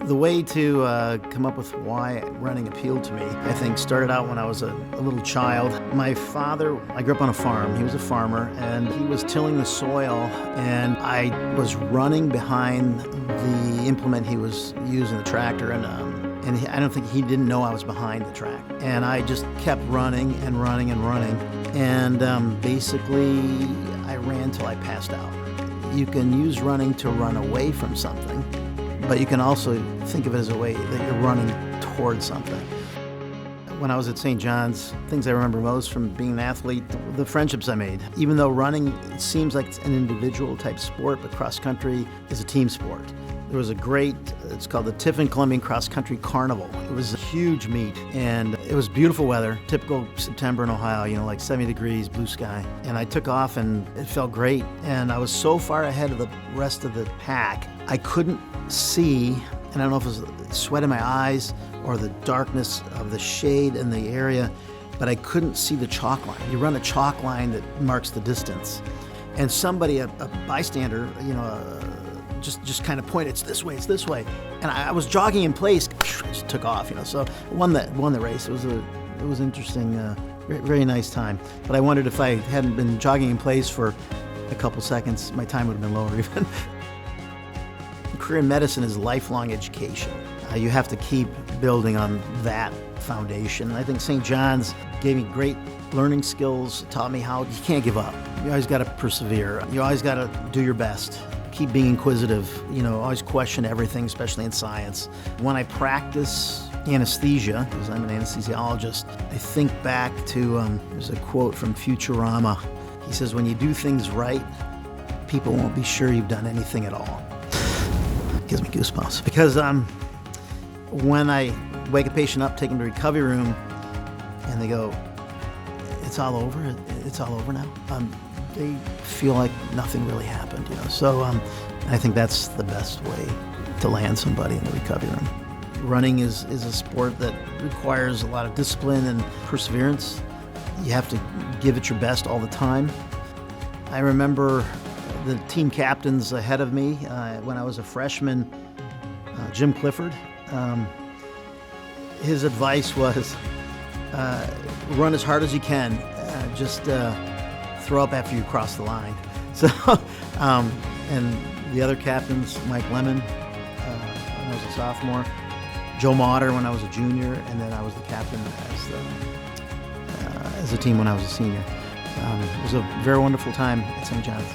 The way to come up with why running appealed to me, I think, started out when I was a little child. My father, I grew up on a farm. He was a farmer, and he was tilling the soil, and I was running behind the implement he was using, the tractor, and I don't think he didn't know I was behind the track. And I just kept running and running and running, and basically I ran till I passed out. You can use running to run away from something, but you can also think of it as a way that you're running towards something. When I was at St. John's, things I remember most from being an athlete, the friendships I made. Even though running seems like it's an individual type sport, but cross country is a team sport. There was it's called the Tiffin Columbian Cross Country Carnival. It was a huge meet, and it was beautiful weather, typical September in Ohio, like 70 degrees, blue sky. And I took off, and it felt great. And I was so far ahead of the rest of the pack, I couldn't see, and I don't know if it was the sweat in my eyes or the darkness of the shade in the area, but I couldn't see the chalk line. You run a chalk line that marks the distance. And somebody, a bystander, just kind of pointed, it's this way. And I was jogging in place, just took off, so won the race. It was an interesting, very nice time. But I wondered if I hadn't been jogging in place for a couple seconds, my time would have been lower even. Career in medicine is lifelong education. You have to keep building on that foundation. I think St. John's gave me great learning skills, taught me how you can't give up. You always got to persevere. You always got to do your best. Keep being inquisitive, always question everything, especially in science. When I practice anesthesia, because I'm an anesthesiologist, I think back to, there's a quote from Futurama. He says, when you do things right, people won't be sure you've done anything at all. Gives me goosebumps. Because when I wake a patient up, take them to the recovery room, and they go, it's all over now. They feel like nothing really happened, So I think that's the best way to land somebody in the recovery room. Running is a sport that requires a lot of discipline and perseverance. You have to give it your best all the time. I remember the team captains ahead of me when I was a freshman, Jim Clifford. His advice was run as hard as you can, just throw up after you cross the line. So, and the other captains, Mike Lemon when I was a sophomore, Joe Motter when I was a junior, and then I was the captain as a team when I was a senior. It was a very wonderful time at St. John's.